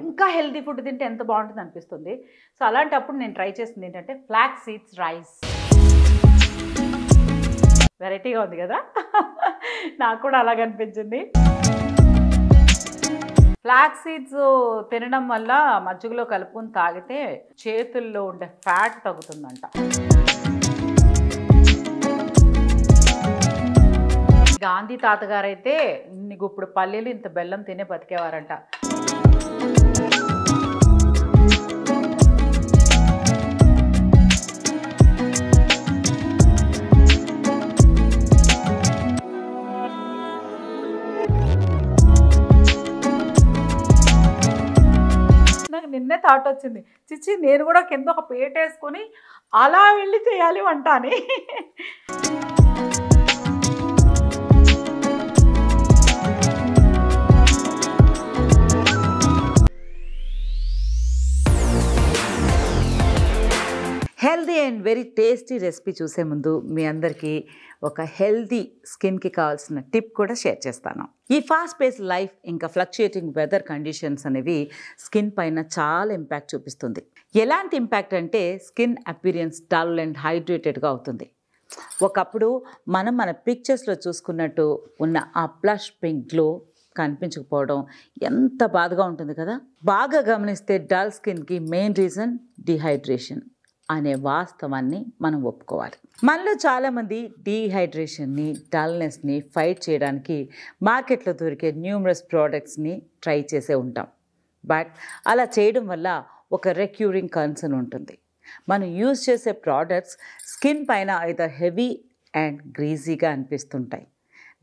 ఇంకా healthy food తింటే ఎంత బాగుంటుంది అనిపిస్తుంది. సో అలాంటప్పుడు నేను ట్రై చేసింది ఏంటంటే ఫ్లాక్స్ సీడ్స్ రైస్. వెరైటీగా ఉంది కదా. నాకు కూడా అలాగ అనిపించింది. ఫ్లాక్స్ సీడ్స్ తినడం వల్ల మజ్జిగలో కలుపుకొని తాగితే చేతుల్లో ఉండే ఫ్యాట్ తగ్గుతుందంట. గాంధీ తాతగారైతే ఇన్ని గుప్పుడు పల్లీలు ఇంత బెల్లం తినే బతికేవారంట. నాకు నిన్నే థాట్ వచ్చింది, చిచ్చి నేను కూడా కింద ఒక ప్లేట్ వేసుకొని అలా వెళ్ళి చేయాలి వంట అని. Healthy and very tasty recipe చూసే ముందు మీ అందరికీ ఒక హెల్దీ స్కిన్కి కావాల్సిన టిప్ కూడా షేర్ చేస్తాను. ఈ ఫాస్ట్ పేస్ లైఫ్ ఇంకా ఫ్లక్చుయేటింగ్ వెదర్ కండిషన్స్ అనేవి స్కిన్ పైన చాలా ఇంపాక్ట్ చూపిస్తుంది. ఎలాంటి ఇంపాక్ట్ అంటే స్కిన్ అపీరియన్స్ డల్ అండ్ హైడ్రేటెడ్గా అవుతుంది. ఒకప్పుడు మన పిక్చర్స్లో చూసుకున్నట్టు ఉన్న ఆ ప్లష్ పింక్ గ్లో కనిపించకపోవడం ఎంత బాధగా ఉంటుంది కదా. బాగా గమనిస్తే డల్ స్కిన్కి మెయిన్ రీజన్ డిహైడ్రేషన్ అనే వాస్తవాన్ని మనం ఒప్పుకోవాలి. మనలో చాలామంది డీహైడ్రేషన్ని, డల్నెస్ని ఫైట్ చేయడానికి మార్కెట్లో దొరికే న్యూమరస్ ప్రోడక్ట్స్ని ట్రై చేసే ఉంటాం. బట్ అలా చేయడం వల్ల ఒక రెక్యూరింగ్ కన్సర్న్ ఉంటుంది. మనం యూజ్ చేసే ప్రోడక్ట్స్ స్కిన్ పైన ఐదర్ హెవీ అండ్ గ్రీజీగా అనిపిస్తుంటాయి,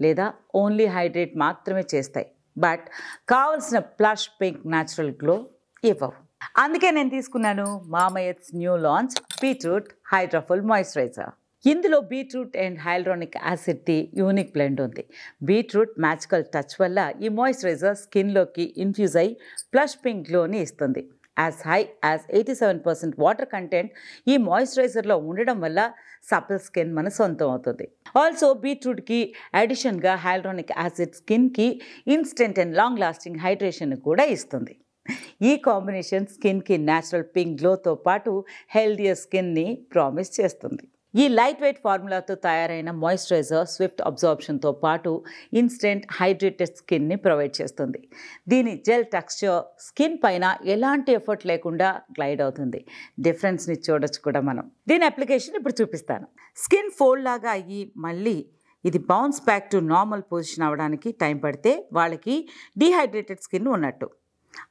లేదా ఓన్లీ హైడ్రేట్ మాత్రమే చేస్తాయి, బట్ కావాల్సిన ప్లష్ పింక్ న్యాచురల్ గ్లో ఇవ్వవు. అందుకే నేను తీసుకున్నాను Mamaearth's new launch beetroot hydraful moisturiser. ఇందులో beetroot and hyaluronic acid unique blend ఉంది. బీట్రూట్ మ్యాజికల్ టచ్ వల్ల ఈ మాయిశ్చరైజర్ స్కిన్లోకి ఇన్ఫ్యూజ్ అయ్యి ప్లష్ పింక్ గ్లోని ఇస్తుంది. As high as 87% water content ఈ మాయిశ్చరైజర్లో ఉండడం వల్ల సపల్ స్కిన్ మన సొంతం అవుతుంది. ఆల్సో బీట్రూట్కి అడిషన్గా హైల్యూరానిక్ యాసిడ్ స్కిన్కి instant and long lasting hydration కూడా ఇస్తుంది. ఈ కాంబినేషన్ స్కిన్కి న్యాచురల్ పింక్ గ్లోతో పాటు హెల్దియర్ స్కిన్ని ప్రామిస్ చేస్తుంది. ఈ లైట్ వెయిట్ ఫార్ములాతో తయారైన మాయిశ్చరైజర్ స్విఫ్ట్ అబ్జార్ప్షన్తో పాటు ఇన్స్టెంట్ హైడ్రేటెడ్ స్కిన్ని ప్రొవైడ్ చేస్తుంది. దీని జెల్ టెక్స్చర్ స్కిన్ పైన ఎలాంటి ఎఫర్ట్ లేకుండా గ్లైడ్ అవుతుంది. డిఫరెన్స్ని చూడొచ్చు కూడా మనం. దీని అప్లికేషన్ ఇప్పుడు చూపిస్తాను. స్కిన్ ఫోల్డ్ లాగా అయ్యి మళ్ళీ ఇది bounce back to normal position అవ్వడానికి టైం పడితే వాళ్ళకి డీహైడ్రేటెడ్ స్కిన్ ఉన్నట్టు.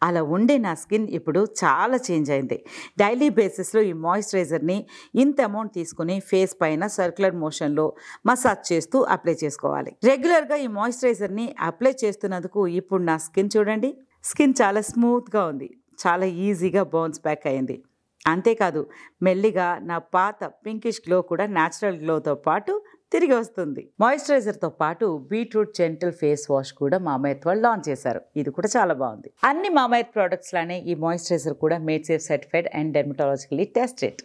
అలా ఉండే నా స్కిన్ ఇప్పుడు చాలా చేంజ్ అయింది. డైలీ బేసిస్లో ఈ మాయిశ్చరైజర్ని ఇంత అమౌంట్ తీసుకుని ఫేస్ పైన సర్క్యులర్ మోషన్లో మసాజ్ చేస్తూ అప్లై చేసుకోవాలి. రెగ్యులర్గా ఈ మాయిశ్చరైజర్ని అప్లై చేస్తున్నందుకు ఇప్పుడు నా స్కిన్ చూడండి, స్కిన్ చాలా స్మూత్గా ఉంది, చాలా ఈజీగా బౌన్స్ బ్యాక్ అయింది. అంతేకాదు మెల్లిగా నా పాత పింకిష్ గ్లో కూడా న్యాచురల్ గ్లోతో పాటు తిరిగి వస్తుంది. మాయిశ్చరైజర్తో పాటు బీట్రూట్ జెంటల్ ఫేస్ వాష్ కూడా మామా-ఎర్త్ వాళ్ళు లాంచ్ చేశారు. ఇది కూడా చాలా బాగుంది. అన్ని మామా-ఎర్త్ ప్రోడక్ట్స్ లానే ఈ మాయిశ్చరైజర్ కూడా made safe certified and dermatologically tested.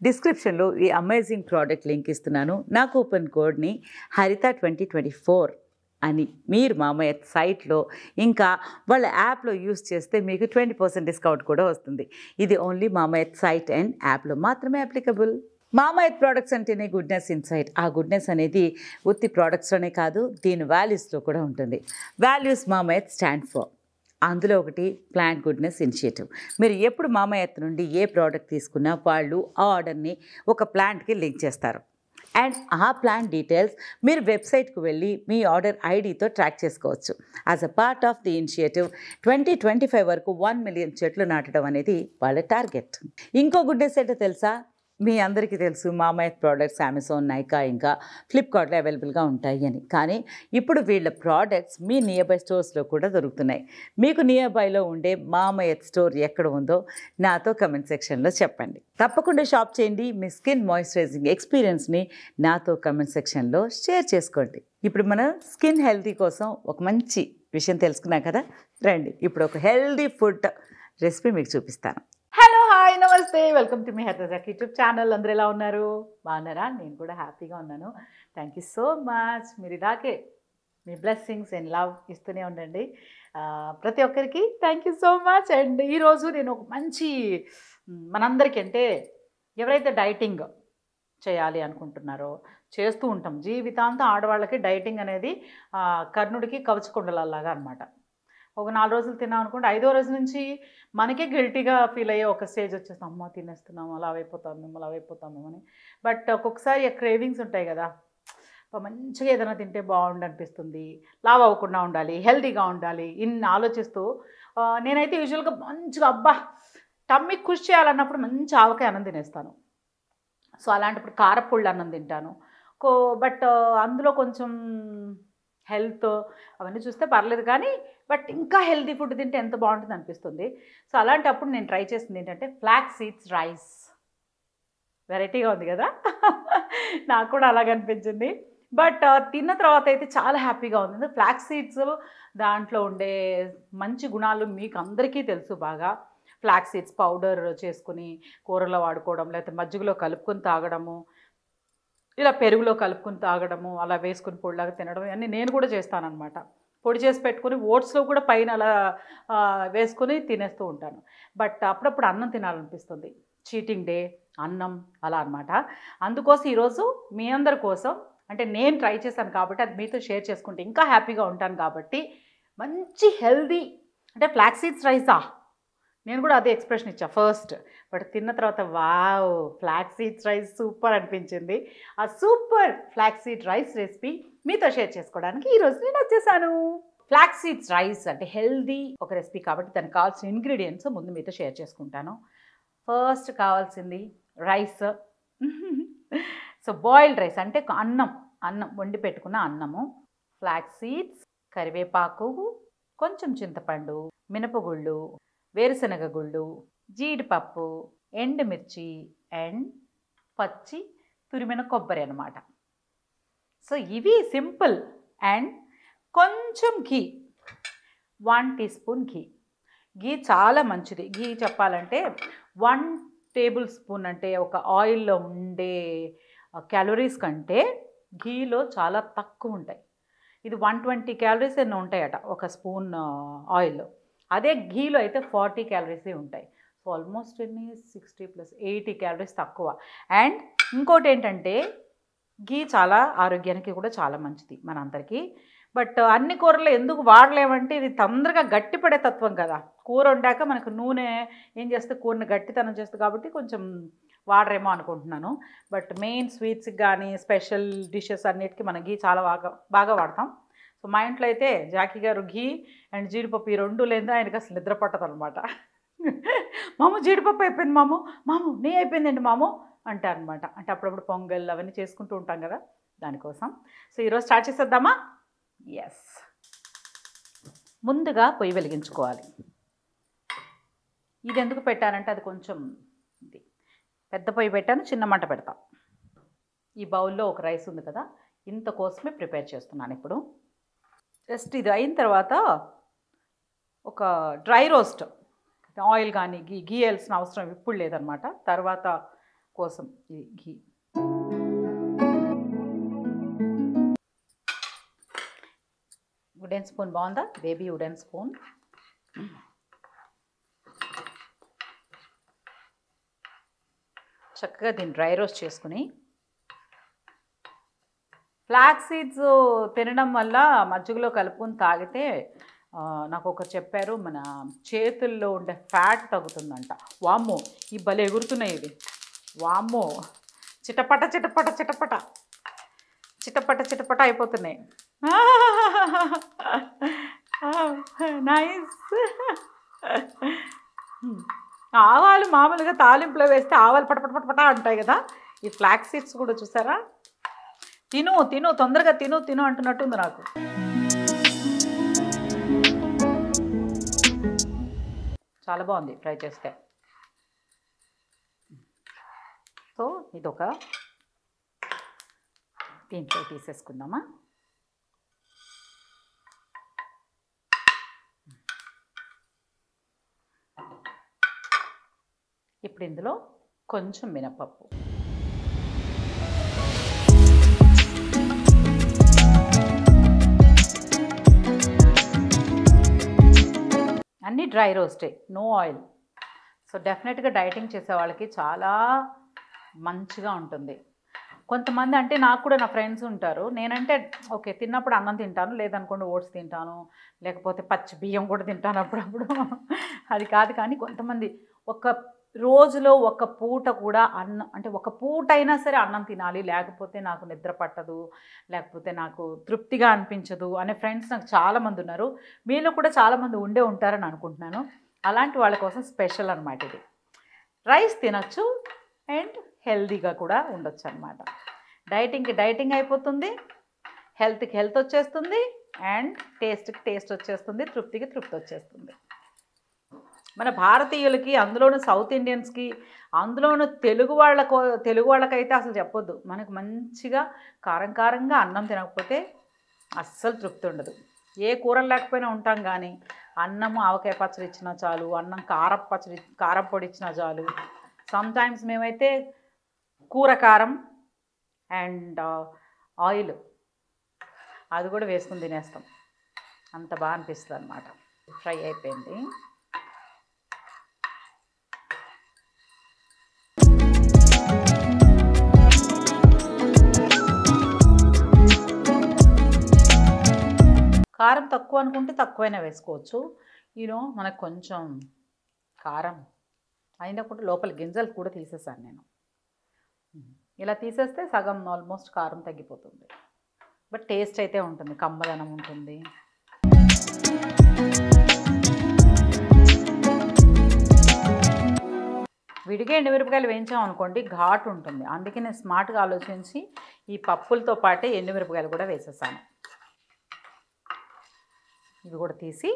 డిస్క్రిప్షన్లో ఈ అమేజింగ్ ప్రోడక్ట్ లింక్ ఇస్తున్నాను. నా కూపన్ కోడ్ని హరిత2024 అని మీరు మామా-ఎర్త్ సైట్లో ఇంకా వాళ్ళ యాప్లో యూస్ చేస్తే మీకు 20% డిస్కౌంట్ కూడా వస్తుంది. ఇది ఓన్లీ మామా-ఎర్త్ సైట్ అండ్ యాప్లో మాత్రమే అప్లికబుల్. మామా-ఎర్త్ ప్రోడక్ట్స్ అంటేనే గుడ్నెస్ ఇన్సైడ్. ఆ గుడ్నెస్ అనేది ఉత్తి ప్రోడక్ట్స్లోనే కాదు, దీని వాల్యూస్లో కూడా ఉంటుంది. Values Mamaearth stand for. అందులో ఒకటి ప్లాంట్ గుడ్నెస్ ఇనిషియేటివ్. మీరు ఎప్పుడు మామా-ఎర్త్ నుండి ఏ ప్రోడక్ట్ తీసుకున్నా వాళ్ళు ఆ ఆర్డర్ని ఒక ప్లాంట్కి లింక్ చేస్తారు. అండ్ ఆ ప్లాన్ డీటెయిల్స్ మీరు వెబ్సైట్కి వెళ్ళి మీ ఆర్డర్ ఐడితో ట్రాక్ చేసుకోవచ్చు. As a part of the initiative 2025 వరకు 1 మిలియన్ చెట్లు నాటడం అనేది వాళ్ళ టార్గెట్. ఇంకో గుడ్నెస్ ఏంటో తెలుసా? మీ అందరికీ తెలుసు మామా-ఎర్త్ ప్రోడక్ట్స్ అమెజాన్, నైకా ఇంకా ఫ్లిప్కార్ట్లో అవైలబుల్గా ఉంటాయి అని. కానీ ఇప్పుడు వీళ్ళ ప్రోడక్ట్స్ మీ నియర్ బై స్టోర్స్లో కూడా దొరుకుతున్నాయి. మీకు నియర్ బైలో ఉండే మామా-ఎర్త్ స్టోర్ ఎక్కడ ఉందో నాతో కమెంట్ సెక్షన్లో చెప్పండి. తప్పకుండా షాప్ చేయండి. మీ స్కిన్ మాయిశ్చరైజింగ్ ఎక్స్పీరియన్స్ని నాతో కమెంట్ సెక్షన్లో షేర్ చేసుకోండి. ఇప్పుడు మన స్కిన్ హెల్తీ కోసం ఒక మంచి విషయం తెలుసుకున్నాం కదా. రండి ఇప్పుడు ఒక హెల్తీ ఫుడ్ రెసిపీ మీకు చూపిస్తాను. హలో, హాయ్, నమస్తే, వెల్కమ్ టు మీ హరిత యూట్యూబ్ ఛానల్. అందరూ ఎలా ఉన్నారు? బాగున్నారా? నేను కూడా హ్యాపీగా ఉన్నాను. Thank you so much. మీరు ఇలాగే మీ బ్లెస్సింగ్స్ అండ్ లవ్ ఇస్తూనే ఉండండి. ప్రతి ఒక్కరికి thank you so much. And ఈరోజు నేను ఒక మంచి మనందరికీ అంటే ఎవరైతే డైటింగ్ చేయాలి అనుకుంటున్నారో చేస్తూ ఉంటాం జీవితాంతం ఆడవాళ్ళకి డైటింగ్ అనేది కర్ణుడికి కవచకుండలలాగా అనమాట. ఒక 4 రోజులు తిన్నాం అనుకోండి, 5వ రోజు నుంచి మనకే గిల్టీగా ఫీల్ అయ్యే ఒక స్టేజ్ వచ్చేస్తాం, అమ్మ తినేస్తున్నాము అలా అయిపోతాము అని. బట్ ఒక్కొక్కసారి క్రేవింగ్స్ ఉంటాయి కదా, మంచిగా ఏదైనా తింటే బాగుండు అనిపిస్తుంది, లావ్ అవ్వకుండా ఉండాలి, హెల్తీగా ఉండాలి, ఇన్ని ఆలోచిస్తూ నేనైతే యూజువల్గా మంచిగా అబ్బా టమ్మీ కృషి చేయాలన్నప్పుడు మంచి ఆవకాయ అన్నం తినేస్తాను. సో అలాంటప్పుడు కారపుళ్ళు అన్నం తింటాను. బట్ అందులో కొంచెం హెల్త్ అవన్నీ చూస్తే పర్లేదు కానీ బట్ ఇంకా హెల్తీ ఫుడ్ తింటే ఎంత బాగుంటుంది అనిపిస్తుంది. సో అలాంటప్పుడు నేను ట్రై చేసింది ఏంటంటే ఫ్లాక్స్ సీడ్స్ రైస్. వెరైటీగా ఉంది కదా, నాకు కూడా అలాగే అనిపించింది. బట్ తిన్న తర్వాత అయితే చాలా హ్యాపీగా ఉంది. ఫ్లాక్స్ సీడ్స్ దాంట్లో ఉండే మంచి గుణాలు మీకు అందరికీ తెలుసు బాగా. ఫ్లాక్స్ సీడ్స్ పౌడర్ చేసుకుని కూరలో వాడుకోవడం, లేకపోతే మజ్జిగలో కలుపుకొని తాగడము, ఇలా పెరుగులో కలుపుకొని తాగడము, అలా వేసుకుని పొడిలాగా తినడం, ఇవన్నీ నేను కూడా చేస్తానన్నమాట. పొడి చేసి పెట్టుకుని ఓట్స్లో కూడా పైన అలా వేసుకొని తినేస్తూ ఉంటాను. బట్ అప్పుడప్పుడు అన్నం తినాలనిపిస్తుంది, చీటింగ్ డే అన్నం అలా అనమాట. అందుకోసం ఈరోజు మీ అందరి కోసం అంటే నేను ట్రై చేశాను కాబట్టి అది మీతో షేర్ చేసుకుంటే ఇంకా హ్యాపీగా ఉంటాను కాబట్టి మంచి హెల్దీ అంటే ఫ్లాక్స్ సీడ్స్ రైసా, నేను కూడా అదే ఎక్స్ప్రెషన్ ఇచ్చా ఫస్ట్. బట్ తిన్న తర్వాత wow flax seeds rice super అనిపించింది. ఆ super flax seed rice recipe మీతో షేర్ చేసుకోవడానికి ఈరోజు నేను వచ్చేసాను. ఫ్లాక్స్ సీడ్స్ రైస్ అంటే హెల్దీ ఒక రెసిపీ కాబట్టి దానికి కావాల్సిన ఇంగ్రీడియంట్స్ ముందు మీతో షేర్ చేసుకుంటాను. ఫస్ట్ కావాల్సింది రైస్. సో బాయిల్డ్ రైస్ అంటే అన్నం వండి పెట్టుకున్న అన్నము, ఫ్లాక్స్ సీడ్స్, కరివేపాకు, కొంచెం చింతపండు, మినపగుళ్ళు, వేరుశనగ గుళ్ళు, జీడిపప్పు, ఎండుమిర్చి అండ్ పచ్చి తురిమిన కొబ్బరి అన్నమాట. సో ఇవి సింపుల్. అండ్ కొంచెం ఘీ, 1 టీ స్పూన్ ఘీ చాలా మంచిది. ఘీ చెప్పాలంటే 1 టేబుల్ స్పూన్ అంటే ఒక ఆయిల్లో ఉండే క్యాలరీస్ కంటే ఘీలో చాలా తక్కువ ఉంటాయి. ఇది 120 క్యాలరీస్ ఎన్నో ఉంటాయట ఒక స్పూన్ ఆయిల్లో. అదే ఘీలో అయితే 40 క్యాలరీసే ఉంటాయి. సో ఆల్మోస్ట్ 60 + 80 క్యాలరీస్ తక్కువ. అండ్ ఇంకోటి ఏంటంటే ఘీ చాలా ఆరోగ్యానికి కూడా చాలా మంచిది మనందరికీ. బట్ అన్ని కూరలు ఎందుకు వాడలేమంటే ఇది తొందరగా గట్టిపడే తత్వం కదా. కూర వండాక మనకు నూనె ఏం చేస్తే కూరని గట్టితనం చేస్తుంది కాబట్టి కొంచెం వాడరేమో అనుకుంటున్నాను. బట్ మెయిన్ స్వీట్స్కి కానీ స్పెషల్ డిషెస్ అన్నిటికీ మనం ఘీ చాలా బాగా వాడతాం. సో మా ఇంట్లో అయితే జాకీ గారు ఘీ అండ్ జీడిపప్పు ఈ 2 లేదా ఆయనకి అసలు నిద్ర పట్టదు అనమాట. మాము జీడిపప్పు అయిపోయింది, మాము నెయ్యి అయిపోయిందండి మాము అంటారనమాట. అంటే అప్పుడప్పుడు పొంగల్ అవన్నీ చేసుకుంటూ ఉంటాం కదా దానికోసం. సో ఈరోజు స్టార్ట్ చేసేద్దామా? ఎస్, ముందుగా పొయ్యి వెలిగించుకోవాలి. ఇది ఎందుకు పెట్టానంటే అది కొంచెం పెద్ద పొయ్యి పెట్టాను, చిన్న మంట పెడతాం. ఈ బౌల్లో ఒక రైస్ ఉంది కదా, ఇంత కోసమే ప్రిపేర్ చేస్తున్నాను ఇప్పుడు. జస్ట్ ఇది అయిన తర్వాత ఒక డ్రై రోస్ట్, ఆయిల్ కానీ ఘీ వేయాల్సిన అవసరం ఇప్పుడు లేదనమాట, తర్వాత కోసం ఇది ఘీ. వుడెన్ స్పూన్ బాగుందా బేబీ? Wooden spoon. చక్కగా దీన్ని డ్రై రోస్ట్ చేసుకుని, ఫ్లాక్స్ సీడ్స్ తినడం వల్ల మజ్జిగలో కలుపుకొని తాగితే నాకు ఒకరు చెప్పారు మన చేతుల్లో ఉండే ఫ్యాట్ తగ్గుతుందంట. వామ్మో ఈ భలే ఎగురుతున్నాయి ఇవి, వామ్మో చిటపట చిటపట చిటపట చిటపట చిటపట అయిపోతున్నాయి. నైస్. ఆవాలు మామూలుగా తాలింపులో వేస్తే ఆవాలు పటపటపటపట అంటాయి కదా, ఈ ఫ్లాక్స్ సీడ్స్ కూడా చూసారా, తిను తిను తొందరగా తిను తిను అంటున్నట్టుంది నాకు. చాలా బాగుంది ట్రై చేస్తే. సో ఇదొక దీంట్లో తీసేసుకుందామా. ఇప్పుడు ఇందులో కొంచెం మినపప్పు, అన్నీ డ్రై రోస్టే, నో ఆయిల్. సో డెఫినెట్గా డైటింగ్ చేసే వాళ్ళకి చాలా మంచిగా ఉంటుంది. కొంతమంది అంటే నాకు కూడా నా ఫ్రెండ్స్ ఉంటారు, నేనంటే ఓకే తిన్నప్పుడు అన్నం తింటాను, లేదనుకోండి ఓట్స్ తింటాను, లేకపోతే పచ్చి బియ్యం కూడా తింటాను అప్పుడప్పుడు. అది కాదు. కానీ కొంతమంది ఒక రోజులో ఒక పూట కూడా అన్నం, అంటే ఒక పూట అయినా సరే అన్నం తినాలి, లేకపోతే నాకు నిద్ర పట్టదు, లేకపోతే నాకు తృప్తిగా అనిపించదు అనే ఫ్రెండ్స్ నాకు చాలామంది ఉన్నారు. మీలో కూడా చాలామంది ఉండే ఉంటారని అనుకుంటున్నాను. అలాంటి వాళ్ళ కోసం స్పెషల్ అనమాట ఇది. రైస్ తినచ్చు అండ్ హెల్దీగా కూడా ఉండొచ్చు అనమాట. డైటింగ్కి డైటింగ్ అయిపోతుంది, హెల్త్కి హెల్త్ వచ్చేస్తుంది, అండ్ టేస్ట్కి టేస్ట్ వచ్చేస్తుంది, తృప్తికి తృప్తి వచ్చేస్తుంది. మన భారతీయులకి, అందులోనూ సౌత్ ఇండియన్స్కి, అందులోనూ తెలుగు వాళ్ళకైతే అసలు చెప్పొద్దు. మనకు మంచిగా కారం కారంగా అన్నం తినకపోతే అస్సలు తృప్తి ఉండదు. ఏ కూరలు లేకపోయినా ఉంటాం, కానీ అన్నము ఆవకాయ పచ్చడి ఇచ్చినా చాలు, అన్నం కారం పొడి ఇచ్చినా చాలు. సమ్టైమ్స్ మేమైతే కూర కారం అండ్ ఆయిల్ అది కూడా వేసుకుని తినేస్తాం, అంత బాగా అనిపిస్తుంది అనమాట. ఫ్రై అయిపోయింది. కారం తక్కువ అనుకుంటే తక్కువైనా వేసుకోవచ్చు. మనకు కొంచెం కారం అయినా కూడా లోపల గింజలు కూడా తీసేసాను నేను. ఇలా తీసేస్తే సగం ఆల్మోస్ట్ కారం తగ్గిపోతుంది. బట్ టేస్ట్ అయితే ఉంటుంది, కమ్మదనం ఉంటుంది. విడిగా ఎండుమిరపకాయలు వేయించాం అనుకోండి ఘాటు ఉంటుంది. అందుకే నేను స్మార్ట్గా ఆలోచించి ఈ పప్పులతో పాటే ఎండుమిరపకాయలు కూడా వేసేసాను. ఇవి కూడా తీసి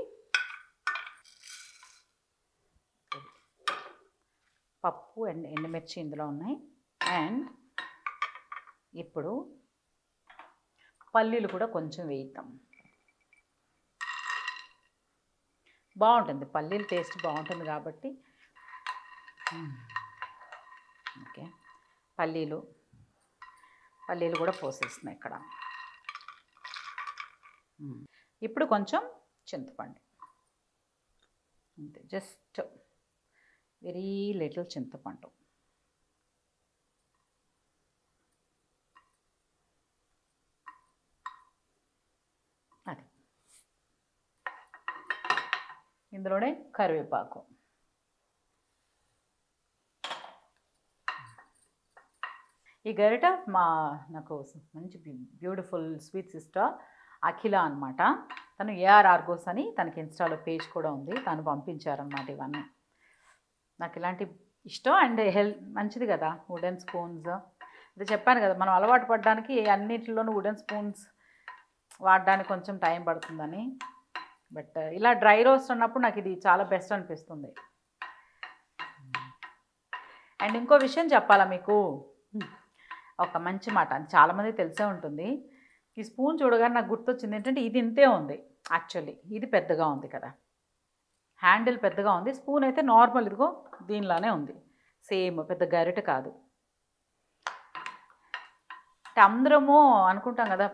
పప్పు అండ్ ఎండుమిర్చి ఇందులో ఉన్నాయి. అండ్ ఇప్పుడు పల్లీలు కూడా కొంచెం వేయిద్దాం. బాగుంటుంది, పల్లీలు టేస్ట్ బాగుంటుంది కాబట్టి. ఓకే, పల్లీలు కూడా పోసేస్తున్నాయి ఇక్కడ. ఇప్పుడు కొంచెం చింతపండు, అంతే, జస్ట్ వెరీ లిటిల్ చింతపండు. అది ఇందులోనే కరివేపాకు. ఈ గరిట నాకు మంచి బ్యూటిఫుల్ స్వీట్ సిస్టర్ అఖిల అనమాట. తను ఏఆర్ ఆర్గోస్ అని తనకి ఇన్స్టాలో పేజ్ కూడా ఉంది, తను పంపించారనమాట ఇవన్నీ. నాకు ఇలాంటి ఇష్టం అండ్ మంచిది కదా. వుడెన్ స్పూన్స్ ఇది చెప్పాను కదా, మనం అలవాటు పడడానికి అన్నిటిలోనూ వుడెన్ స్పూన్స్ వాడడానికి కొంచెం టైం పడుతుందని. బట్ ఇలా డ్రై రోస్ట్ అన్నప్పుడు నాకు ఇది చాలా బెస్ట్ అనిపిస్తుంది. అండ్ ఇంకో విషయం చెప్పాలా మీకు, ఒక మంచి మాట, అది చాలామంది తెలిసే ఉంటుంది. ఈ స్పూన్ చూడగానే నాకు గుర్తొచ్చింది ఏంటంటే, ఇది ఇంతే ఉంది యాక్చువల్లీ, ఇది పెద్దగా ఉంది కదా, హ్యాండిల్ పెద్దగా ఉంది. స్పూన్ అయితే నార్మల్ ఇదిగో దీనిలానే ఉంది, సేమ్, పెద్ద గరిట కాదు. అంటే అందరము అనుకుంటాం కదా,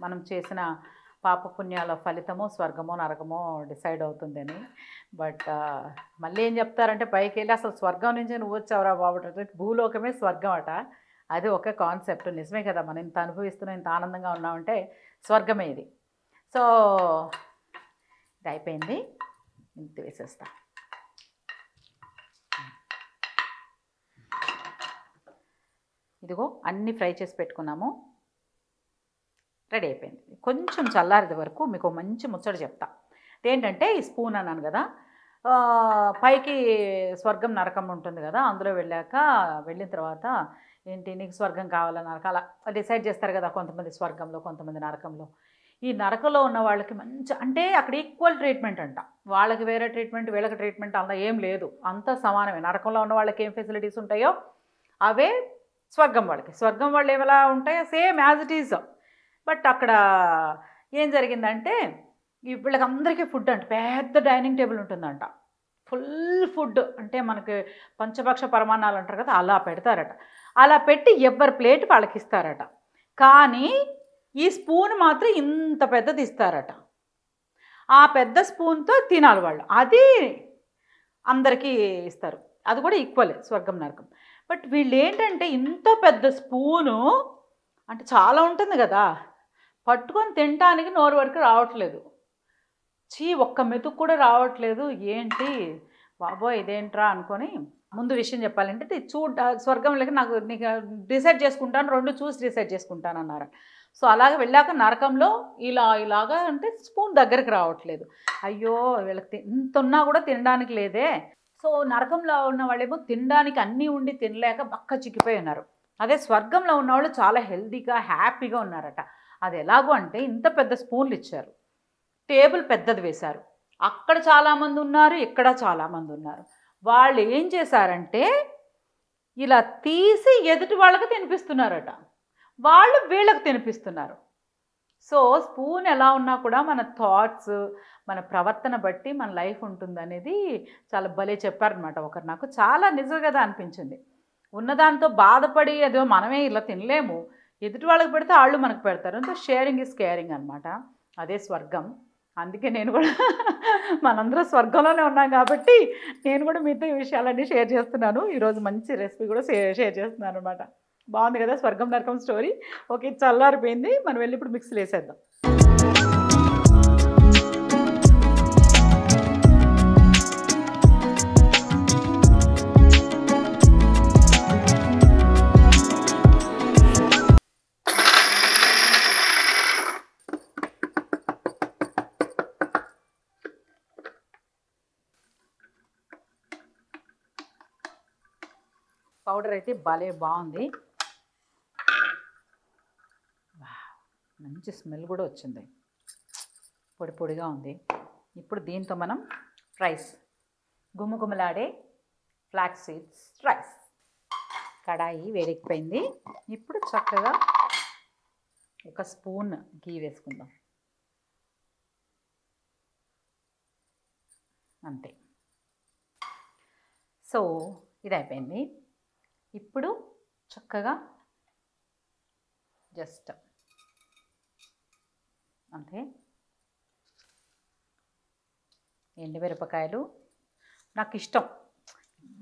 మనం చేసిన పాపపుణ్యాల ఫలితమో స్వర్గమో నరకమో డిసైడ్ అవుతుందని. బట్ మళ్ళీ ఏం చెప్తారంటే పైకి వెళ్ళి అసలు స్వర్గం నుంచి నువ్వు వచ్చావురా బాబు, భూలోకమే స్వర్గం అట. అది ఒక కాన్సెప్ట్, నిజమే కదా. మనం ఇంత అనుభవిస్తున్నాం, ఇంత ఆనందంగా ఉన్నామంటే స్వర్గమే ఇది. సో ఇది అయిపోయింది, ఇంత వేసేస్తా. ఇదిగో అన్నీ ఫ్రై చేసి పెట్టుకున్నాము, రెడీ అయిపోయింది. కొంచెం చల్లారేది వరకు మీకు మంచి ముచ్చట చెప్తా. ఏంటంటే ఈ స్పూన్ అన్నాను కదా, పైకి స్వర్గం నరకం ఉంటుంది కదా, అందులో వెళ్ళిన తర్వాత ఏంటి నీకు స్వర్గం కావాలా నరకం అలా డిసైడ్ చేస్తారు కదా, కొంతమంది స్వర్గంలో కొంతమంది నరకంలో. ఈ నరకంలో ఉన్న వాళ్ళకి మంచి, అంటే అక్కడ ఈక్వల్ ట్రీట్మెంట్ అంట, వాళ్ళకి వేరే ట్రీట్మెంట్ వీళ్ళకి ట్రీట్మెంట్ అలా ఏం లేదు, అంతా సమానమే. నరకంలో ఉన్న వాళ్ళకి ఏం ఫెసిలిటీస్ ఉంటాయో అవే స్వర్గం వాళ్ళకి. స్వర్గం వాళ్ళు ఏలా ఉంటాయో same as it is. But అక్కడ ఏం జరిగిందంటే వీళ్ళకి అందరికీ ఫుడ్ అంటే పెద్ద డైనింగ్ టేబుల్ ఉంటుందంట, ఫుల్ ఫుడ్, అంటే మనకి పంచభక్ష పరమాన్నాలు అంటారు కదా, అలా పెడతారట. అలా పెట్టి ఎవరి ప్లేట్ వాళ్ళకి ఇస్తారట. కానీ ఈ స్పూన్ మాత్రం ఇంత పెద్దది ఇస్తారట. ఆ పెద్ద స్పూన్తో తినాలి వాళ్ళు. అది అందరికీ ఇస్తారు. అది కూడా ఈక్వలే స్వర్గం నరకం. బట్ వీళ్ళు ఏంటంటే ఇంత పెద్ద స్పూను అంటే చాలా ఉంటుంది కదా, పట్టుకొని తినటానికి నోరు వరకు రావట్లేదు. ఒక్క మెతుకు కూడా రావట్లేదు. ఏంటి బాబోయ్ ఇదేంట్రా అనుకొని ముందు విషయం చెప్పాలంటే స్వర్గంలోకి నాకు నీకు డిసైడ్ చేసుకుంటాను, 2 చూసి డిసైడ్ చేసుకుంటాను అన్నారు. సో అలాగే వెళ్ళాక నరకంలో ఇలాగా అంటే స్పూన్ దగ్గరికి రావట్లేదు. అయ్యో వీళ్ళకి ఇంత ఉన్నా కూడా తినడానికి లేదే. సో నరకంలో ఉన్న వాళ్ళేమో తినడానికి అన్నీ ఉండి తినలేక బక్క చిక్కిపోయి ఉన్నారు. అదే స్వర్గంలో ఉన్నవాళ్ళు చాలా హెల్తీగా హ్యాపీగా ఉన్నారట. అది ఎలాగో అంటే ఇంత పెద్ద స్పూన్లు ఇచ్చారు, టేబుల్ పెద్దది వేశారు, అక్కడ చాలామంది ఉన్నారు, ఇక్కడ చాలామంది ఉన్నారు. వాళ్ళు ఏం చేశారంటే ఇలా తీసి ఎదుటి వాళ్ళకి తినిపిస్తున్నారట, వాళ్ళు వీళ్ళకి తినిపిస్తున్నారు. సో స్పూన్ ఎలా ఉన్నా కూడా మన థాట్స్ మన ప్రవర్తన బట్టి మన లైఫ్ ఉంటుందనేది చాలా భలే చెప్పారనమాట ఒకరు. నాకు చాలా నిజం కదా అనిపించింది. ఉన్నదాంతో బాధపడి అదో మనమే ఇలా తినలేము, ఎదుటి వాళ్ళకి పెడితే వాళ్ళు మనకు పెడతారు. సో షేరింగ్ ఈజ్ కేరింగ్ అనమాట. అదే స్వర్గం. అందుకే నేను కూడా మనందరం స్వర్గంలోనే ఉన్నాం కాబట్టి నేను కూడా మీతో ఈ విషయాలన్నీ షేర్ చేస్తున్నాను. ఈరోజు మంచి రెసిపీ కూడా షేర్ చేస్తున్నాను అనమాట. బాగుంది కదా స్వర్గం నరకం స్టోరీ. ఓకే, చల్లారిపోయింది, మనం వెళ్ళి ఇప్పుడు మిక్సీలో వేసేద్దాం. పౌడర్ అయితే భలే బాగుంది, మంచి స్మెల్ కూడా వచ్చింది, పొడి పొడిగా ఉంది. ఇప్పుడు దీంతో మనం రైస్, గుమగుమలాడే ఫ్లాక్స్ సీడ్స్ రైస్. కడాయి వేడెక్కిపోయింది. ఇప్పుడు చక్కగా ఒక స్పూన్ గీ వేసుకుందాం, అంతే. సో ఇది అయిపోయింది. ఇప్పుడు చక్కగా జస్ట్ అంతే ఎండుమిరపకాయలు నాకు ఇష్టం,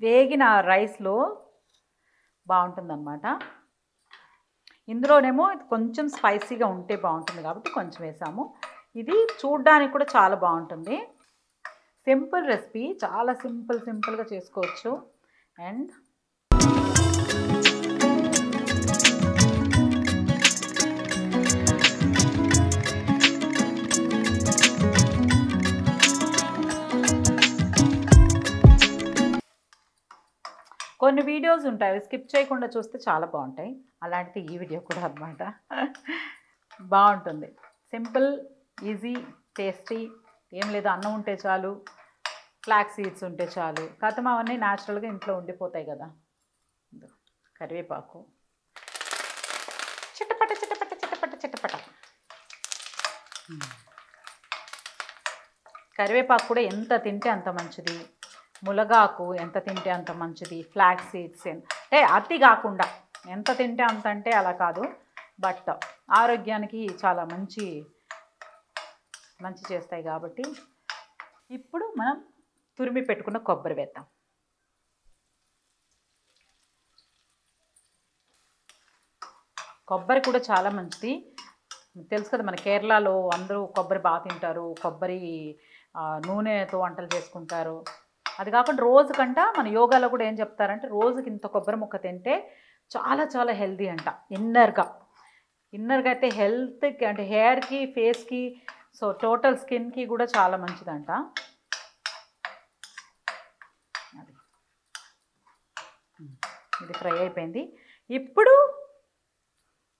వేగిన రైస్లో బాగుంటుందన్నమాట. ఇందులోనేమో కొంచెం స్పైసీగా ఉంటే బాగుంటుంది కాబట్టి కొంచెం వేసాము. ఇది చూడ్డానికి కూడా చాలా బాగుంటుంది. సింపుల్ రెసిపీ, చాలా సింపుల్గా చేసుకోవచ్చు. అండ్ కొన్ని వీడియోస్ ఉంటాయి స్కిప్ చేయకుండా చూస్తే చాలా బాగుంటాయి, అలాంటిది ఈ వీడియో కూడా అన్నమాట. బాగుంటుంది, సింపుల్, ఈజీ, టేస్టీ. ఏం లేదు, అన్నం ఉంటే చాలు, ఫ్లాక్స్ సీడ్స్ ఉంటే చాలు, కాకపోతే అవన్నీ న్యాచురల్గా ఇంట్లో ఉండిపోతాయి కదా. కరివేపాకు చిట్టపట చిట్టపట చిట్టపట చిట్టపట. కరివేపాకు కూడా ఎంత తింటే అంత మంచిది, ములగాకు ఎంత తింటే అంత మంచిది, ఫ్లాక్స్ సీడ్స్ అంటే అతి కాకుండా ఎంత తింటే అంత అంటే అలా కాదు, బట్ ఆరోగ్యానికి చాలా మంచి చేస్తాయి కాబట్టి. ఇప్పుడు మనం తురిమి పెట్టుకున్న కొబ్బరి వేద్దాం. కొబ్బరి కూడా చాలా మంచిది, తెలుసు కదా, మన కేరళలో అందరూ కొబ్బరి బాగా తింటారు, కొబ్బరి నూనెతో వంటలు చేసుకుంటారు. అది కాకుండా రోజుకంట మన యోగాలో కూడా ఏం చెప్తారంటే రోజుకి ఇంత కొబ్బరి ముక్క తింటే చాలా హెల్దీ అంట. ఇన్నర్గా అయితే హెల్త్కి అంటే హెయిర్కి, ఫేస్కి, సో టోటల్ స్కిన్కి కూడా చాలా మంచిదంట. అది ఇది ఫ్రై అయిపోయింది. ఇప్పుడు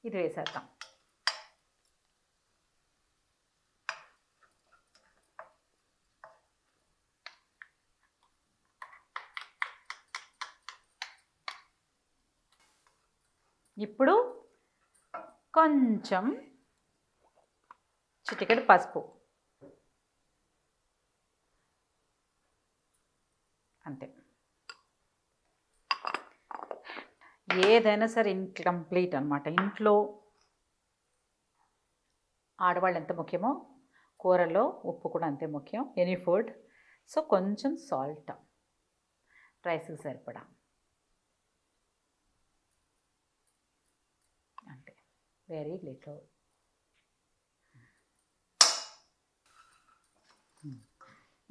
ఇది వేసేద్దాం. ఇప్పుడు కొంచెం చిటికెడు పసుపు, అంతే. ఏదైనా సరే ఇన్కంప్లీట్ అనమాట. ఇంట్లో ఆడవాళ్ళు ఎంత ముఖ్యమో కూరలో ఉప్పు కూడా అంతే ముఖ్యం, ఎనీ ఫుడ్. సో కొంచెం సాల్ట్, రైస్కి సరిపడా అంతే, వెరీ లిటిల్.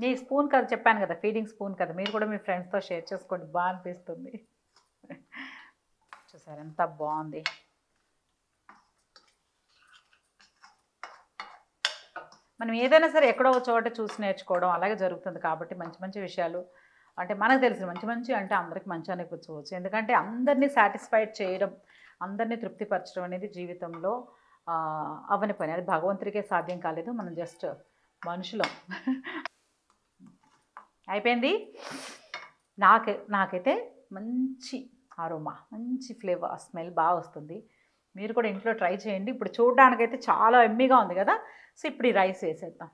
నీ స్పూన్ కదా చెప్పాను కదా, ఫీడింగ్ స్పూన్ కదా, మీరు కూడా మీ ఫ్రెండ్స్తో షేర్ చేసుకోండి, బాగా అనిపిస్తుంది. చూసారు ఎంత బాగుంది. మనం ఏదైనా సరే ఎక్కడో ఒక చోట చూసి నేర్చుకోవడం అలాగే జరుగుతుంది. కాబట్టి మంచి మంచి విషయాలు అంటే మనకు తెలిసిన మంచి మంచి అంటే అందరికి మంచి అనిపించవచ్చు. ఎందుకంటే అందరినీ సాటిస్ఫైడ్ చేయడం, అందరినీ తృప్తిపరచడం అనేది జీవితంలో అవని పని. అది భగవంతుడికే సాధ్యం కాలేదు, మనం జస్ట్ మనుషులం. అయిపోయింది. నాకైతే మంచి అరోమా, మంచి ఫ్లేవర్, స్మెల్ బాగా వస్తుంది. మీరు కూడా ఇంట్లో ట్రై చేయండి. ఇప్పుడు చూడడానికైతే చాలా ఎమ్మీగా ఉంది కదా. సో ఇప్పుడు ఈ రైస్ వేసేద్దాం.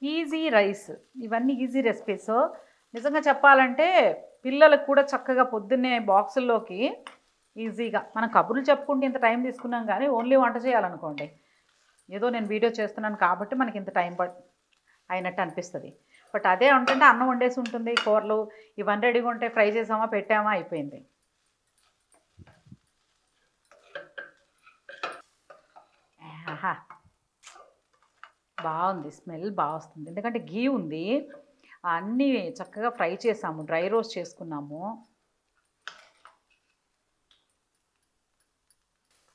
ఈజీ రైస్, ఇవన్నీ ఈజీ రెసిపీస్. నిజంగా చెప్పాలంటే పిల్లలకు కూడా చక్కగా పొద్దున్నే బాక్సుల్లోకి ఈజీగా, మనం కబుర్లు చెప్పుకుంటే ఇంత టైం తీసుకున్నాం, కానీ ఓన్లీ వంట చేయాలనుకోండి, ఏదో నేను వీడియో చేస్తున్నాను కాబట్టి మనకి ఇంత టైం అయినట్టు అనిపిస్తుంది. బట్ అదే ఉంటుంటే అన్నం వండేసి ఉంటుంది, కూరలు ఇవన్నీ రెడీగా ఉంటే ఫ్రై చేసామా పెట్టామా అయిపోయింది. ఆహా బాగుంది, స్మెల్ బాగా వస్తుంది. ఎందుకంటే గీ ఉంది, అన్నీ చక్కగా ఫ్రై చేసాము, డ్రై రోస్ట్ చేసుకున్నాము.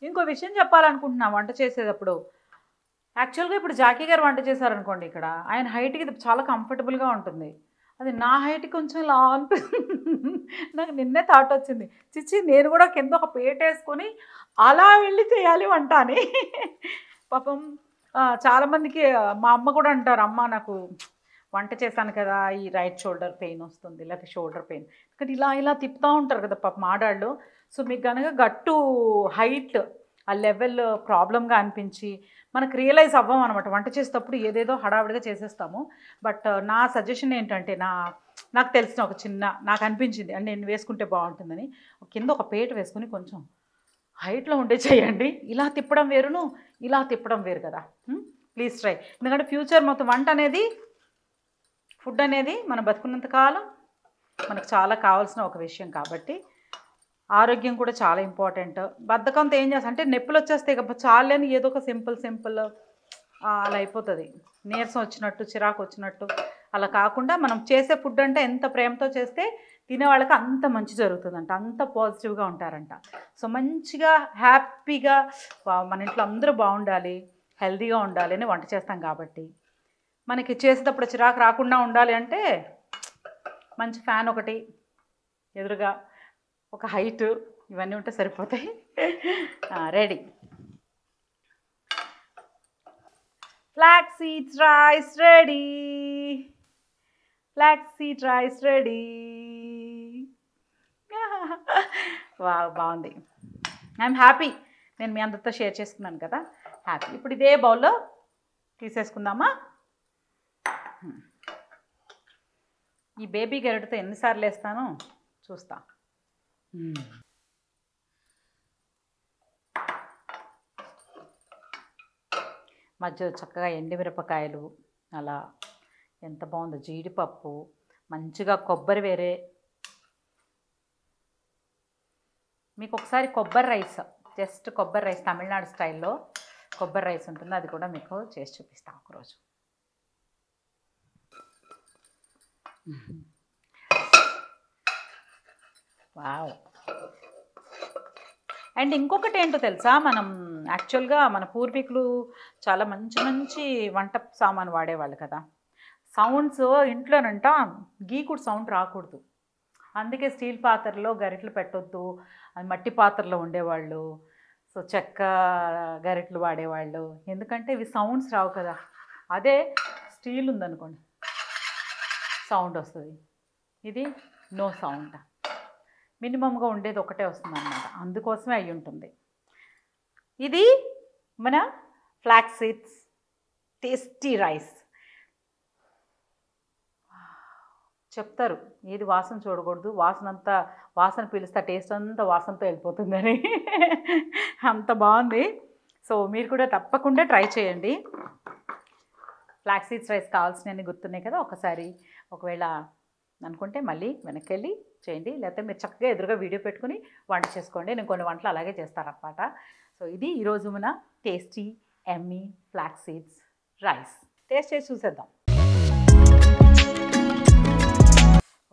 ఇంకో విషయం చెప్పాలనుకుంటున్నా వంట చేసేటప్పుడు. యాక్చువల్గా ఇప్పుడు జాకీ గారు వంట చేశారనుకోండి, ఇక్కడ ఆయన హైట్కి ఇది చాలా కంఫర్టబుల్గా ఉంటుంది. అది నా హైట్కి కొంచెం లాంగ్. నాకు నిన్నే థాట్ వచ్చింది, చిచ్చి నేను కూడా కింద ఒక పేట వేసుకొని అలా వెళ్ళి చేయాలి వంట అని. పాపం చాలామందికి మా అమ్మ కూడా అంటారు, అమ్మ నాకు వంట చేశాను కదా ఈ రైట్ షోల్డర్ పెయిన్ వస్తుంది, లేకపోతే షోల్డర్ పెయిన్, కానీ ఇలా ఇలా తిప్పుతూ ఉంటారు కదా పాపం ఆడాళ్ళు. సో మీకు కనుక గట్టు హైట్ ఆ లెవెల్ ప్రాబ్లంగా అనిపించి మనకు రియలైజ్ అవ్వం అనమాట వంట చేసేటప్పుడు, ఏదేదో హడావిడిగా చేసేస్తాము. బట్ నా సజెషన్ ఏంటంటే, నాకు తెలిసిన ఒక చిన్న, నాకు అనిపించింది అంటే నేను వేసుకుంటే బాగుంటుందని, కింద ఒక పేట వేసుకుని కొంచెం హైట్లో ఉండే చేయండి. ఇలా తిప్పడం వేరును, ఇలా తిప్పడం వేరు కదా. Please try. ఎందుకంటే ఫ్యూచర్ మొత్తం వంట అనేది, ఫుడ్ అనేది మనం బతుకున్నంత కాలం మనకు చాలా కావాల్సిన ఒక విషయం కాబట్టి ఆరోగ్యం కూడా చాలా ఇంపార్టెంట్. బద్ధకంతో ఏం చేస్తా అంటే నొప్పులు వచ్చేస్తాయి కదా, చాలని ఏదో ఒక సింపుల్ అలా అయిపోతుంది, నీరసం వచ్చినట్టు, చిరాకు వచ్చినట్టు. అలా కాకుండా మనం చేసే ఫుడ్ అంటే ఎంత ప్రేమతో చేస్తే తినేవాళ్ళకి అంత మంచి జరుగుతుందంట, అంత పాజిటివ్గా ఉంటారంట. సో మంచిగా హ్యాపీగా మన ఇంట్లో అందరూ బాగుండాలి, హెల్తీగా ఉండాలి అని వంట చేస్తాం. కాబట్టి మనకి చేసేటప్పుడు చిరాకు రాకుండా ఉండాలి అంటే మంచి ఫ్యాన్ ఒకటి, ఎదురుగా ఒక హైట్, ఇవన్నీ ఉంటే సరిపోతాయి. Ready. Flax seeds rice ready, flax seed rice ready. బాగుంది, ఐఎమ్ హ్యాపీ. నేను మీ అందరితో షేర్ చేసుకున్నాను కదా, హ్యాపీ. ఇప్పుడు ఇదే బౌల్లో తీసేసుకుందామా. ఈ బేబీ గెరటితో ఎన్నిసార్లు వేస్తానో చూస్తా. మధ్య చక్కగా ఎండుమిరపకాయలు, అలా ఎంత బాగుందో, జీడిపప్పు, మంచిగా కొబ్బరి వేరే. మీకు ఒకసారి కొబ్బరి రైస్, జస్ట్ కొబ్బరి రైస్ తమిళనాడు స్టైల్లో కొబ్బరి రైస్ ఉంటుంది, అది కూడా మీకు చేసి చూపిస్తాను ఒకరోజు. వావ్. అండ్ ఇంకొకటి ఏంటో తెలుసా, మనం యాక్చువల్గా మన పూర్వీకులు చాలా మంచి మంచి వంట సామాను వాడేవాళ్ళు కదా. సౌండ్స్ ఇంట్లోనంట గీకుడు సౌండ్ రాకూడదు, అందుకే స్టీల్ పాత్రలో గరిటెలు పెట్టొద్దు, అది మట్టి పాత్రలో ఉండేవాళ్ళు. సో చెక్క గరిటెలు వాడేవాళ్ళు, ఎందుకంటే ఇవి సౌండ్స్ రావు కదా. అదే స్టీల్ ఉందనుకోండి సౌండ్ వస్తుంది, ఇది నో సౌండ్, మినిమంగా ఉండేది ఒకటే వస్తుంది అన్నమాట, అందుకోసమే అయి ఉంటుంది. ఇది మన ఫ్లాక్స్ సీడ్స్ టేస్టీ రైస్. చెప్తారు ఏది వాసన చూడకూడదు, వాసన పీలిస్తే టేస్ట్ అంతా వాసనతో వెళ్ళిపోతుందని. అంత బాగుంది. సో మీరు కూడా తప్పకుండా ట్రై చేయండి. ఫ్లాక్స్ సీడ్స్ రైస్ కావాల్సినవి గుర్తున్నాయి కదా, ఒకవేళ అనుకుంటే మళ్ళీ వెనక్కి వెళ్ళి చేయండి, లేకపోతే మీరు చక్కగా ఎదురుగా వీడియో పెట్టుకుని వంట చేసుకోండి. నేను కొన్ని వంటలు అలాగే చేస్తానన్నమాట. సో ఇది ఈరోజు మన tasty Emmy flax seeds rice. Taste చేసి చూసేద్దాం.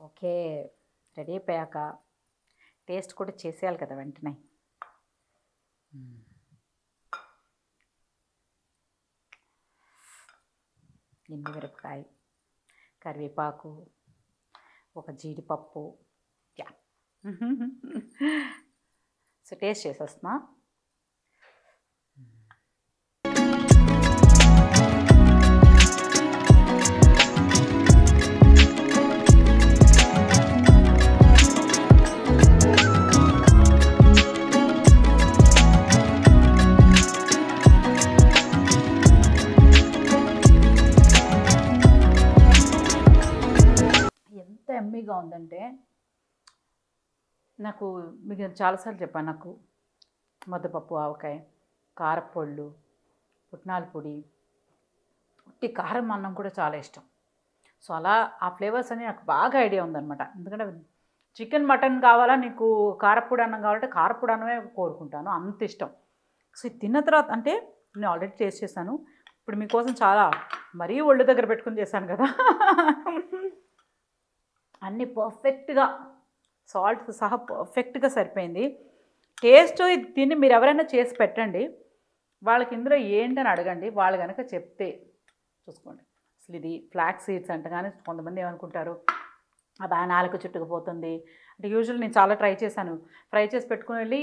ఓకే, రెడీ అయిపోయాక టేస్ట్ కూడా చేసేయాలి కదా వెంటనే. ఎండుమిరపకాయ, కరివేపాకు, ఒక జీడిపప్పు. యా సో టేస్ట్ చేసేస్తున్నా. ఎమ్మీగా ఉందంటే, నాకు మీకు చాలాసార్లు చెప్పాను, నాకు ముద్దపప్పు, ఆవకాయ, కారపొళ్ళు, పుట్నాల పొడి, ఉట్టి కారం అన్నం కూడా చాలా ఇష్టం. సో అలా ఆ ఫ్లేవర్స్ అని నాకు బాగా ఐడియా ఉందన్నమాట. ఎందుకంటే చికెన్ మటన్ కావాలా నీకు కారపొడి అన్నం కావాలంటే కారపొడి అన్నమే కోరుకుంటాను, అంత ఇష్టం. సో ఇది తిన్న తర్వాత అంటే నేను ఆల్రెడీ టేస్ట్ చేశాను, ఇప్పుడు మీకోసం చాలా మరీ ఒళ్ళు దగ్గర పెట్టుకుని చేశాను కదా. అన్నీ పర్ఫెక్ట్గా సాల్ట్ సహా పర్ఫెక్ట్గా సరిపోయింది. టేస్ట్ ఇది తిని మీరు ఎవరైనా చేసి పెట్టండి, వాళ్ళకి ఇందులో ఏంటని అడగండి, వాళ్ళు కనుక చెప్తే చూసుకోండి. అసలు ఇది ఫ్లాక్స్ సీడ్స్ అంట, కానీ కొంతమంది ఏమనుకుంటారు అబ్బా నాలుక చుట్టుకుపోతుంది అంటే. యూజువల్ నేను చాలా ట్రై చేశాను, ఫ్రై చేసి పెట్టుకుని వెళ్ళి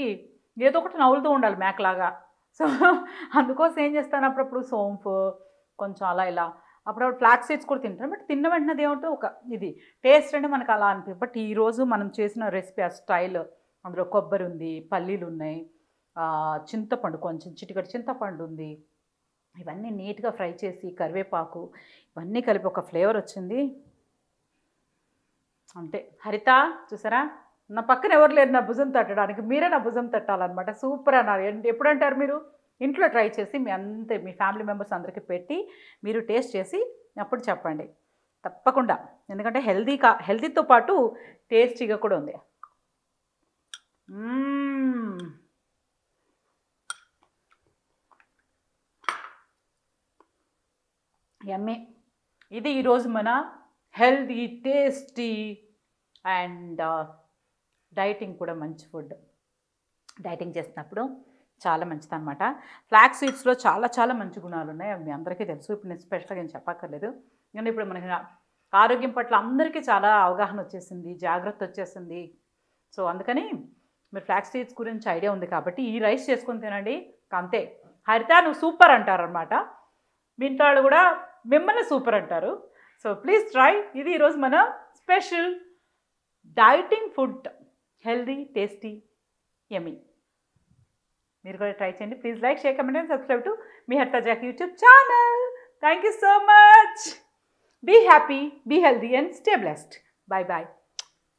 ఏదో ఒకటి నవ్వులుతూ ఉండాలి మేకలాగా. సో అందుకోసం ఏం చేస్తాను, అప్పుడప్పుడు సోంపు కొంచెం అలా ఇలా అప్పుడప్పుడు ఫ్లాక్స్ సీడ్స్ కూడా తింటాను. బట్ తిన్న వెంటనే ఏమంటే ఒక ఇది టేస్ట్ అంటే మనకు అలా అనిపి. బట్ ఈరోజు మనం చేసిన రెసిపీ ఆ స్టైల్, అందులో కొబ్బరి ఉంది, పల్లీలు ఉన్నాయి, చింతపండు కొంచెం చిటికటి చింతపండు ఉంది, ఇవన్నీ నీట్గా ఫ్రై చేసి కరివేపాకు ఇవన్నీ కలిపి ఒక ఫ్లేవర్ వచ్చింది. అంతే. హరిత చూసారా, నా పక్కన ఎవరు లేరు నా భుజం తట్టడానికి, మీరే నా భుజం తట్టాలన్నమాట. సూపర్ అన్నారు. ఎప్పుడంటారు మీరు ఇంట్లో ట్రై చేసి మీ ఫ్యామిలీ మెంబర్స్ అందరికీ పెట్టి మీరు టేస్ట్ చేసి అప్పుడు చెప్పండి తప్పకుండా. ఎందుకంటే హెల్తీతో పాటు టేస్టీగా కూడా ఉంది. యమ్మీ. ఇది ఈరోజు మన హెల్తీ, టేస్టీ అండ్ డైటింగ్ కూడా మంచి ఫుడ్. డైటింగ్ చేసినప్పుడు చాలా మంచిది అనమాట. ఫ్లాక్స్ సీడ్స్లో చాలా చాలా మంచి గుణాలు ఉన్నాయి, అవి మీ అందరికీ తెలుసు. ఇప్పుడు నేను స్పెషల్గా ఏం చెప్పక్కర్లేదు. ఎందుకంటే ఇప్పుడు మనకి ఆరోగ్యం పట్ల అందరికీ చాలా అవగాహన వచ్చేసింది, జాగ్రత్త వచ్చేసింది. సో అందుకని మీరు ఫ్లాక్స్ సీడ్స్ గురించి ఐడియా ఉంది కాబట్టి ఈ రైస్ చేసుకొని తినండి. అంతే. హరిత నువ్వు సూపర్ అంటారనమాట, మీ ఇంట్లో వాళ్ళు కూడా మిమ్మల్ని సూపర్ అంటారు. So please try. ఇది ఈరోజు మన special dieting food, healthy, tasty, yummy. మీరు కూడా ట్రై చేయండి. Please like, share, comment and subscribe to మీ Haritha Jackie YouTube channel. Thank you so much. Be happy, be healthy and stay blessed. Bye bye.